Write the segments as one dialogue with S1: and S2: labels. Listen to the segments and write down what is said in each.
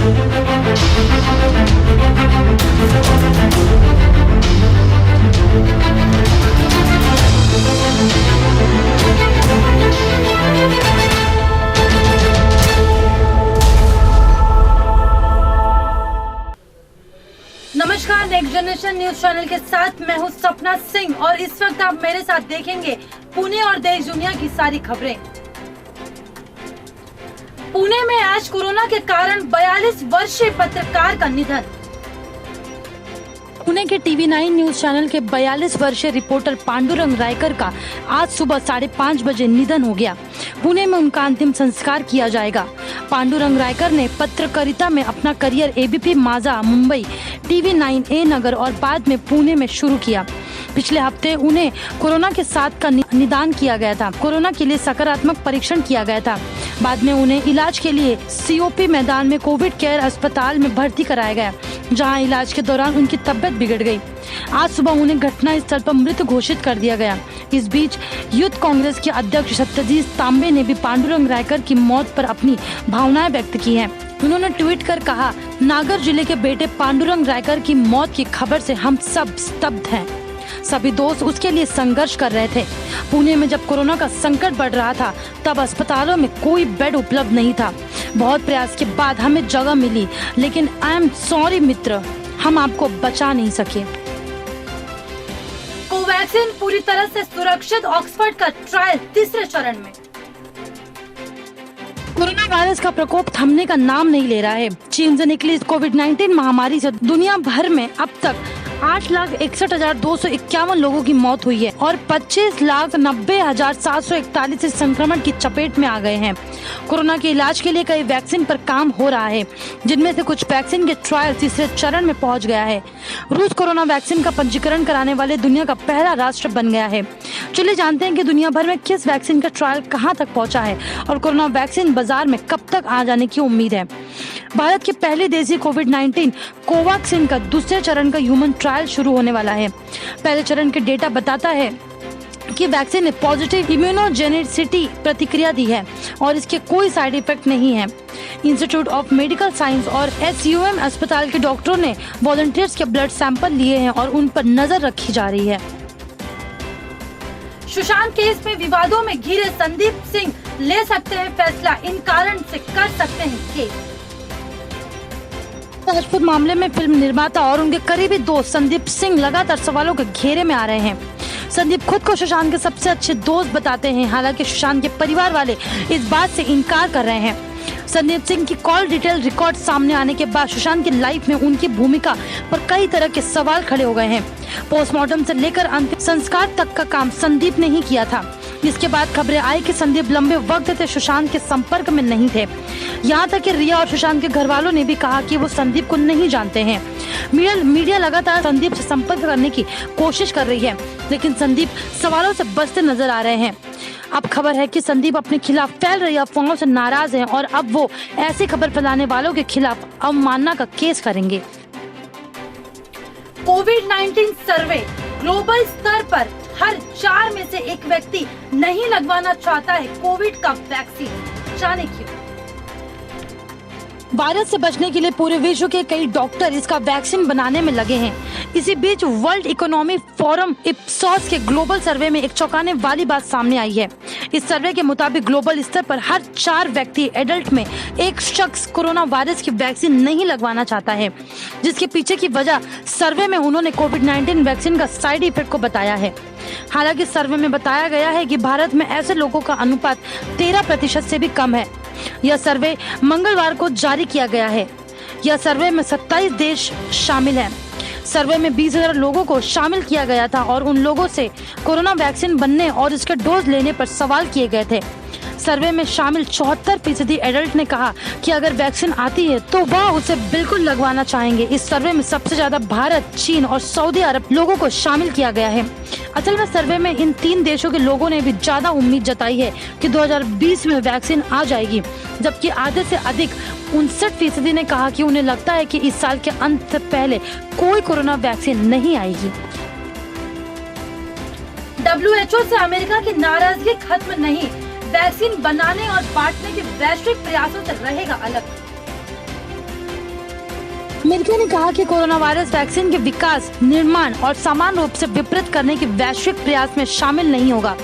S1: नमस्कार, next generation news channel के साथ मैं हूं सपना सिंह और इस वक्त आप मेरे साथ देखेंगे पुणे और देश दुनिया की सारी खबरें। पुणे में आज कोरोना के कारण 42 वर्षीय पत्रकार का निधन। पुणे के TV9 न्यूज चैनल के 42 वर्षीय रिपोर्टर पांडुरंग रायकर का आज सुबह 5:30 बजे निधन हो गया। पुणे में उनका अंतिम संस्कार किया जाएगा। पांडुरंग रायकर ने पत्रकारिता में अपना करियर ABP माझा, मुंबई, TV9 A नगर और बाद में पुणे में शुरू किया। पिछले हफ्ते उन्हें कोरोना के साथ का निदान किया गया था। कोरोना के लिए सकारात्मक परीक्षण किया गया था। बाद में उन्हें इलाज के लिए COP मैदान में कोविड केयर अस्पताल में भर्ती कराया गया, जहां इलाज के दौरान उनकी तबीयत बिगड़ गई। आज सुबह उन्हें घटना स्थल पर मृत घोषित कर दिया गया। इस बीच यूथ कांग्रेस के अध्यक्ष सत्यजीत तांबे ने भी पांडुरंग रायकर की मौत पर अपनी भावनाएं व्यक्त की हैं। उन्होंने ट्वीट कर कहा, नागर जिले के बेटे पांडुरंग रायकर की मौत की खबर से हम सब स्तब्ध हैं। सभी दोस्त उसके लिए संघर्ष कर रहे थे। पुणे में जब कोरोना का संकट बढ़ रहा था तब अस्पतालों में कोई बेड उपलब्ध नहीं था। बहुत प्रयास के बाद हमें जगह मिली, लेकिन आई एम सॉरी मित्र, हम आपको बचा नहीं सके। कोवैक्सीन पूरी तरह से सुरक्षित, ऑक्सफोर्ड का ट्रायल तीसरे चरण में। कोरोना वायरस का प्रकोप थमने का नाम नहीं ले रहा है। चीन से निकली इस कोविड-19 महामारी से दुनिया भर में अब तक 8,61,251 लोगों की मौत हुई है और 25,90,741 इस संक्रमण की चपेट में आ गए हैं। कोरोना के इलाज के लिए कई वैक्सीन पर काम हो रहा है, जिनमें से कुछ वैक्सीन के ट्रायल तीसरे चरण में पहुंच गया है। रूस कोरोना वैक्सीन का पंजीकरण कराने वाले दुनिया का पहला राष्ट्र बन गया है। चलिए जानते हैं कि दुनिया भर में किस वैक्सीन का ट्रायल कहां तक पहुंचा है और कोरोना वैक्सीन बाजार में कब तक आ जाने की उम्मीद है। भारत के पहले देशी कोविड-19 कोवैक्सीन का दूसरे चरण का ह्यूमन ट्रायल शुरू होने वाला है। पहले चरण के डेटा बताता है कि वैक्सीन ने पॉजिटिव इम्यूनोजेनिसिटी प्रतिक्रिया दी है और इसके कोई साइड इफेक्ट नहीं है। इंस्टीट्यूट ऑफ मेडिकल साइंस और SUM अस्पताल के डॉक्टरों ने वॉलंटियर्स के ब्लड सैंपल लिए हैं और उन पर नजर रखी जा रही है। सुशांत केस में विवादों में घिरे संदीप सिंह ले सकते हैं फैसला, इन कारण से कर सकते हैं केस। राजपूत मामले में फिल्म निर्माता और उनके करीबी दोस्त संदीप सिंह लगातार सवालों के घेरे में आ रहे हैं। संदीप खुद को सुशांत के सबसे अच्छे दोस्त बताते हैं, हालांकि सुशांत के परिवार वाले इस बात से इनकार कर रहे हैं। संदीप सिंह की कॉल डिटेल रिकॉर्ड सामने आने के बाद सुशांत की लाइफ में उनकी भूमिका पर कई तरह के सवाल खड़े हो गए हैं। पोस्टमार्टम से लेकर अंतिम संस्कार तक का काम संदीप ने ही किया था। इसके बाद खबरें आई कि संदीप लंबे वक्त से सुशांत के संपर्क में नहीं थे। यहाँ तक कि रिया और सुशांत के घर वालों ने भी कहा कि वो संदीप को नहीं जानते हैं। मीडिया लगातार संदीप से संपर्क करने की कोशिश कर रही है, लेकिन संदीप सवालों से बचते नजर आ रहे हैं। अब खबर है कि संदीप अपने खिलाफ फैल रही अफवाहों से नाराज हैं और अब वो ऐसी खबर फैलाने वालों के खिलाफ अवमानना का केस करेंगे। कोविड-19 सर्वे, ग्लोबल स्तर पर हर 4 में से एक व्यक्ति नहीं लगवाना चाहता है कोविड का वैक्सीन, जाने क्यों? वायरस से बचने के लिए पूरे विश्व के कई डॉक्टर इसका वैक्सीन बनाने में लगे हैं। इसी बीच वर्ल्ड इकोनॉमिक फोरम इप्सॉस के ग्लोबल सर्वे में एक चौंकाने वाली बात सामने आई है। इस सर्वे के मुताबिक ग्लोबल स्तर पर हर 4 व्यक्ति एडल्ट में एक शख्स कोरोना वायरस की वैक्सीन नहीं लगवाना चाहता है, जिसके पीछे की वजह सर्वे में उन्होंने कोविड-19 वैक्सीन का साइड इफेक्ट को बताया है। हालांकि सर्वे में बताया गया है कि भारत में ऐसे लोगों का अनुपात 13% से भी कम है। यह सर्वे मंगलवार को जारी किया गया है। यह सर्वे में 27 देश शामिल हैं। सर्वे में 20,000 लोगों को शामिल किया गया था और उन लोगों से कोरोना वैक्सीन बनने और इसके डोज लेने पर सवाल किए गए थे। सर्वे में शामिल 74% एडल्ट ने कहा कि अगर वैक्सीन आती है तो वह उसे बिल्कुल लगवाना चाहेंगे। इस सर्वे में सबसे ज्यादा भारत, चीन और सऊदी अरब लोगों को शामिल किया गया है। असल में सर्वे में इन 3 देशों के लोगों ने भी ज्यादा उम्मीद जताई है कि 2020 में वैक्सीन आ जाएगी, जबकि आधे से अधिक 59% ने कहा कि उन्हें लगता है कि इस साल के अंत से पहले कोई कोरोना वैक्सीन नहीं आएगी। WHO से अमेरिका की नाराजगी खत्म नहीं, वैक्सीन बनाने और बांटने के वैश्विक प्रयासों से रहेगा अलग। अमेरिका ने कहा कि कोरोना वायरस वैक्सीन के विकास, निर्माण और समान रूप से वितरित करने के वैश्विक प्रयास में शामिल नहीं होगा,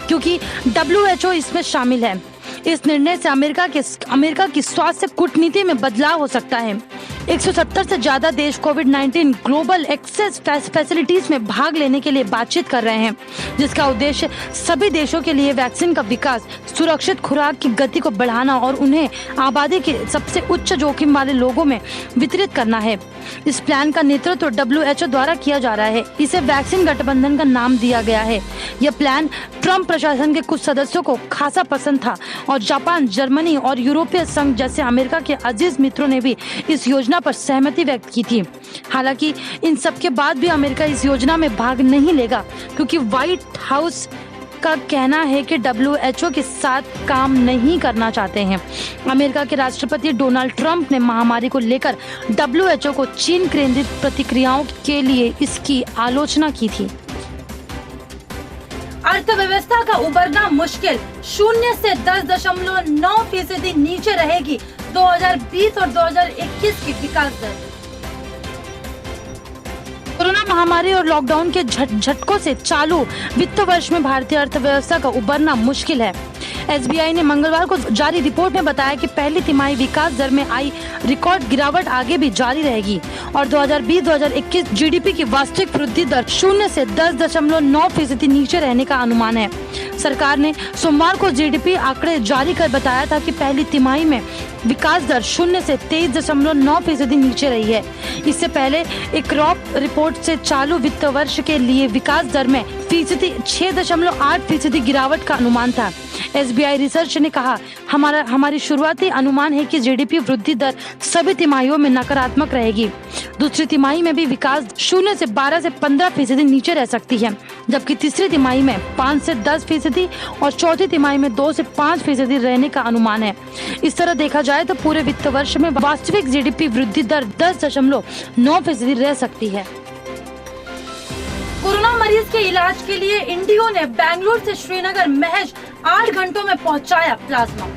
S1: क्योंकि WHO इसमें शामिल है। इस निर्णय से अमेरिका की स्वास्थ्य कूटनीति में बदलाव हो सकता है। 170 से ज्यादा देश कोविड-19 ग्लोबल एक्सेस फैसिलिटीज में भाग लेने के लिए बातचीत कर रहे हैं, जिसका उद्देश्य सभी देशों के लिए वैक्सीन का विकास, सुरक्षित खुराक की गति को बढ़ाना और उन्हें आबादी के सबसे उच्च जोखिम वाले लोगों में वितरित करना है। इस प्लान का नेतृत्व WHO द्वारा किया जा रहा है। इसे वैक्सीन गठबंधन का नाम दिया गया है। यह प्लान ट्रम्प प्रशासन के कुछ सदस्यों को खासा पसंद था और जापान, जर्मनी और यूरोपीय संघ जैसे अमेरिका के अजीज मित्रों ने भी इस योजना पर सहमति व्यक्त की थी। हालांकि इन सब के बाद भी अमेरिका इस योजना में भाग नहीं लेगा, क्योंकि व्हाइट हाउस का कहना है कि WHO के साथ काम नहीं करना चाहते हैं। अमेरिका के राष्ट्रपति डोनाल्ड ट्रंप ने महामारी को लेकर WHO को चीन केंद्रित प्रतिक्रियाओं के लिए इसकी आलोचना की थी।
S2: अर्थव्यवस्था का उबरना मुश्किल, 0 से 10.9% नीचे रहेगी 2020 और 2021 की विकास दर।
S1: कोरोना महामारी और लॉकडाउन के झटकों से चालू वित्त वर्ष में भारतीय अर्थव्यवस्था का उबरना मुश्किल है। SBI ने मंगलवार को जारी रिपोर्ट में बताया कि पहली तिमाही विकास दर में आई रिकॉर्ड गिरावट आगे भी जारी रहेगी और 2020-2021 GDP की वास्तविक वृद्धि दर 0 से 10.9% नीचे रहने का अनुमान है। सरकार ने सोमवार को GDP आंकड़े जारी कर बताया था कि पहली तिमाही में विकास दर 0 से 23.9% नीचे रही है। इससे पहले एक रिपोर्ट से चालू वित्त वर्ष के लिए विकास दर में 6.8% गिरावट का अनुमान था। SBI रिसर्च ने कहा, हमारी शुरुआती अनुमान है कि GDP वृद्धि दर सभी तिमाहियों में नकारात्मक रहेगी। दूसरी तिमाही में भी विकास 0 से 12 से 15% नीचे रह सकती है, जबकि तीसरी तिमाही में 5 से 10% और चौथी तिमाही में 2 से 5% रहने का अनुमान है। इस तरह देखा जाए तो पूरे वित्त वर्ष में वास्तविक GDP वृद्धि दर 10.9% रह सकती है।
S2: कोरोना मरीज के इलाज के लिए इंडिगो ने बेंगलुरु से श्रीनगर महज 8 घंटों में पहुंचाया प्लाज्मा।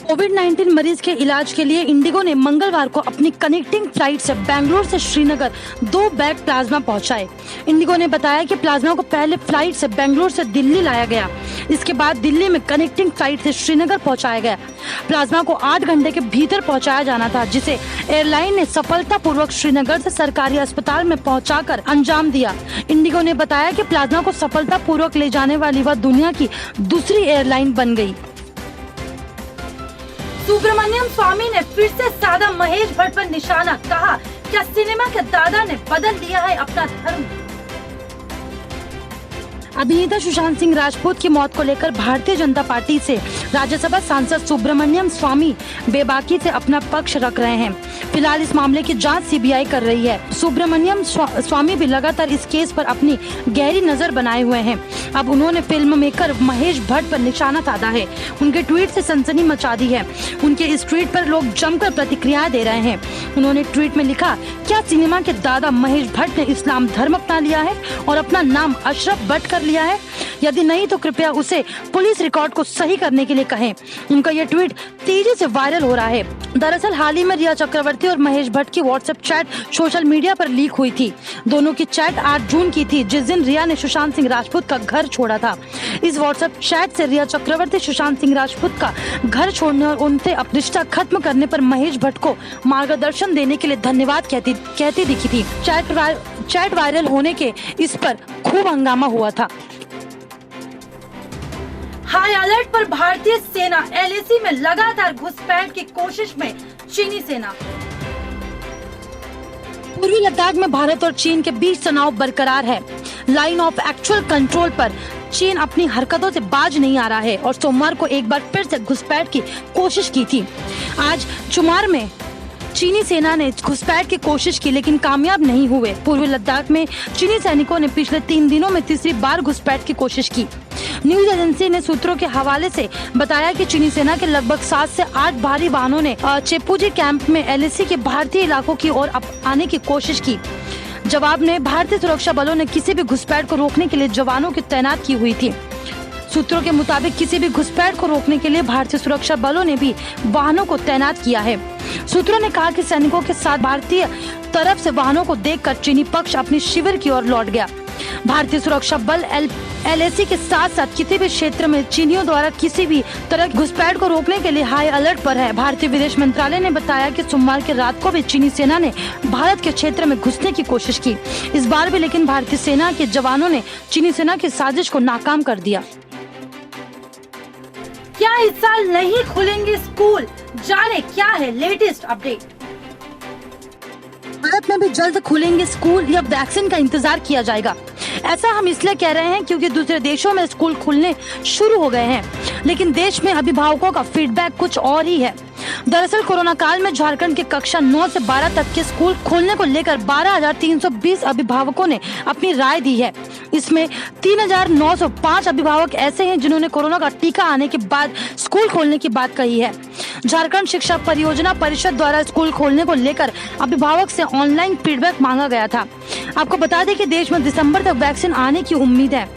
S1: कोविड-19 मरीज के इलाज के लिए इंडिगो ने मंगलवार को अपनी कनेक्टिंग फ्लाइट से बेंगलुरु से श्रीनगर 2 बैग प्लाज्मा पहुंचाए। इंडिगो ने बताया कि प्लाज्मा को पहले फ्लाइट से बेंगलुरु से दिल्ली लाया गया, इसके बाद दिल्ली में कनेक्टिंग फ्लाइट से श्रीनगर पहुंचाया गया। प्लाज्मा को 8 घंटे के भीतर पहुंचाया जाना था, जिसे एयरलाइन ने सफलतापूर्वक श्रीनगर से सरकारी अस्पताल में पहुंचाकर अंजाम दिया। इंडिगो ने बताया कि प्लाज्मा को सफलतापूर्वक ले जाने वाली वह दुनिया की दूसरी एयरलाइन बन गई।
S2: सुब्रमण्यम स्वामी ने फिर से साधा महेश भट्ट पर निशाना, कहा क्या सिनेमा के दादा ने बदल लिया है अपना धर्म।
S1: अभिनेता सुशांत सिंह राजपूत की मौत को लेकर भारतीय जनता पार्टी से राज्यसभा सांसद सुब्रमण्यम स्वामी बेबाकी से अपना पक्ष रख रहे हैं। फिलहाल इस मामले की जांच CBI कर रही है। सुब्रमण्यम स्वामी भी लगातार इस केस पर अपनी गहरी नजर बनाए हुए हैं। अब उन्होंने फिल्म मेकर महेश भट्ट पर निशाना साधा है। उनके ट्वीट से सनसनी मचा दी है। उनके इस ट्वीट पर लोग जमकर प्रतिक्रियाएं दे रहे हैं। उन्होंने ट्वीट में लिखा, क्या सिनेमा के दादा महेश भट्ट ने इस्लाम धर्म अपना लिया है और अपना नाम अशरफ भट्ट कर लिया है? यदि नहीं तो कृपया उसे पुलिस रिकॉर्ड को सही करने के लिए कहें। उनका यह ट्वीट तेजी से वायरल हो रहा है। दरअसल हाल ही में रिया चक्रवर्ती और महेश भट्ट की व्हाट्सएप चैट सोशल मीडिया पर लीक हुई थी। दोनों की चैट 8 जून की थी, जिस दिन रिया ने सुशांत सिंह राजपूत का घर छोड़ा था। इस व्हाट्सएप चैट से रिया चक्रवर्ती सुशांत सिंह राजपूत का घर छोड़ने और उनसे अपना रिश्ता खत्म करने पर महेश भट्ट को मार्गदर्शन देने के लिए धन्यवाद कहती दिखी थी। चैट वायरल होने के इस पर खूब हंगामा हुआ था।
S2: हाई अलर्ट पर भारतीय सेना, LAC में लगातार घुसपैठ की कोशिश में चीनी सेना।
S1: पूर्वी लद्दाख में भारत और चीन के बीच तनाव बरकरार है। लाइन ऑफ एक्चुअल कंट्रोल पर चीन अपनी हरकतों से बाज नहीं आ रहा है और सोमवार को एक बार फिर से घुसपैठ की कोशिश की थी। आज चुमार में चीनी सेना ने घुसपैठ की कोशिश की, लेकिन कामयाब नहीं हुए। पूर्वी लद्दाख में चीनी सैनिकों ने पिछले 3 दिनों में तीसरी बार घुसपैठ की कोशिश की। न्यूज एजेंसी ने सूत्रों के हवाले से बताया कि चीनी सेना के लगभग 7 से 8 भारी वाहनों ने चेपुजी कैंप में LAC के भारतीय इलाकों की ओर आने की कोशिश की। जवाब में भारतीय सुरक्षा बलों ने किसी भी घुसपैठ को रोकने के लिए जवानों की तैनात की हुई थी। सूत्रों के मुताबिक किसी भी घुसपैठ को रोकने के लिए भारतीय सुरक्षा बलों ने भी वाहनों को तैनात किया है। सूत्रों ने कहा कि सैनिकों के साथ भारतीय तरफ से वाहनों को देखकर चीनी पक्ष अपनी शिविर की ओर लौट गया। भारतीय सुरक्षा बल LAC के साथ साथ किसी भी क्षेत्र में चीनियों द्वारा किसी भी तरह की घुसपैठ को रोकने के लिए हाई अलर्ट पर है। भारतीय विदेश मंत्रालय ने बताया कि सोमवार की रात को भी चीनी सेना ने भारत के क्षेत्र में घुसने की कोशिश की। इस बार भी लेकिन भारतीय सेना के जवानों ने चीनी सेना की साजिश को नाकाम कर दिया।
S2: क्या इस साल नहीं खुलेंगे स्कूल? जाने क्या है लेटेस्ट अपडेट।
S1: भारत में भी जल्द खुलेंगे स्कूल या वैक्सीन का इंतजार किया जाएगा? ऐसा हम इसलिए कह रहे हैं क्योंकि दूसरे देशों में स्कूल खुलने शुरू हो गए हैं, लेकिन देश में अभिभावकों का फीडबैक कुछ और ही है। दरअसल कोरोना काल में झारखंड के कक्षा 9 से 12 तक के स्कूल खोलने को लेकर 12,320 अभिभावकों ने अपनी राय दी है। इसमें 3,905 अभिभावक ऐसे हैं जिन्होंने कोरोना का टीका आने के बाद स्कूल खोलने की बात कही है। झारखंड शिक्षा परियोजना परिषद द्वारा स्कूल खोलने को लेकर अभिभावक से ऑनलाइन फीडबैक मांगा गया था। आपको बता दें कि देश में दिसंबर तक वैक्सीन आने की उम्मीद है।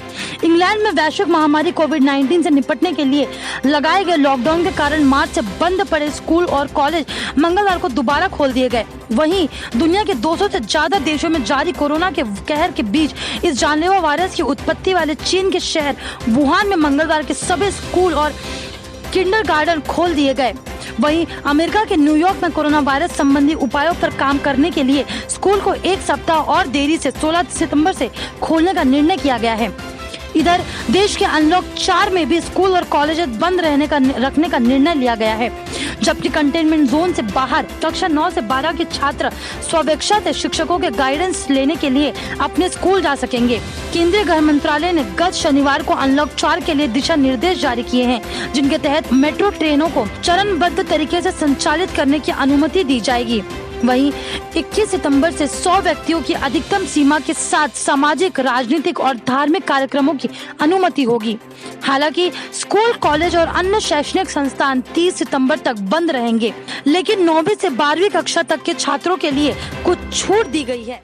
S1: इंग्लैंड में वैश्विक महामारी कोविड-19 से निपटने के लिए लगाए गए लॉकडाउन के कारण मार्च से बंद पड़े स्कूल और कॉलेज मंगलवार को दोबारा खोल दिए गए। वहीं दुनिया के 200 से ज्यादा देशों में जारी कोरोना के कहर के बीच इस जानलेवा वायरस की उत्पत्ति वाले चीन के शहर वुहान में मंगलवार के सभी स्कूल और किंडरगार्टन खोल दिए गए। वहीं अमेरिका के न्यूयॉर्क में कोरोना वायरस संबंधी उपायों पर काम करने के लिए स्कूल को एक सप्ताह और देरी से 16 सितंबर से खोलने का निर्णय किया गया है। इधर देश के अनलॉक 4 में भी स्कूल और कॉलेज बंद रखने का निर्णय लिया गया है, जबकि कंटेनमेंट जोन से बाहर कक्षा 9 से 12 के छात्र स्वेच्छा से शिक्षकों के गाइडेंस लेने के लिए अपने स्कूल जा सकेंगे। केंद्रीय गृह मंत्रालय ने गत शनिवार को अनलॉक 4 के लिए दिशा निर्देश जारी किए हैं, जिनके तहत मेट्रो ट्रेनों को चरणबद्ध तरीके से संचालित करने की अनुमति दी जाएगी। वहीं 21 सितंबर से 100 व्यक्तियों की अधिकतम सीमा के साथ सामाजिक, राजनीतिक और धार्मिक कार्यक्रमों की अनुमति होगी। हालांकि स्कूल, कॉलेज और अन्य शैक्षणिक संस्थान 30 सितंबर तक बंद रहेंगे, लेकिन 9वीं से 12वीं कक्षा तक के छात्रों के लिए कुछ छूट दी गई है।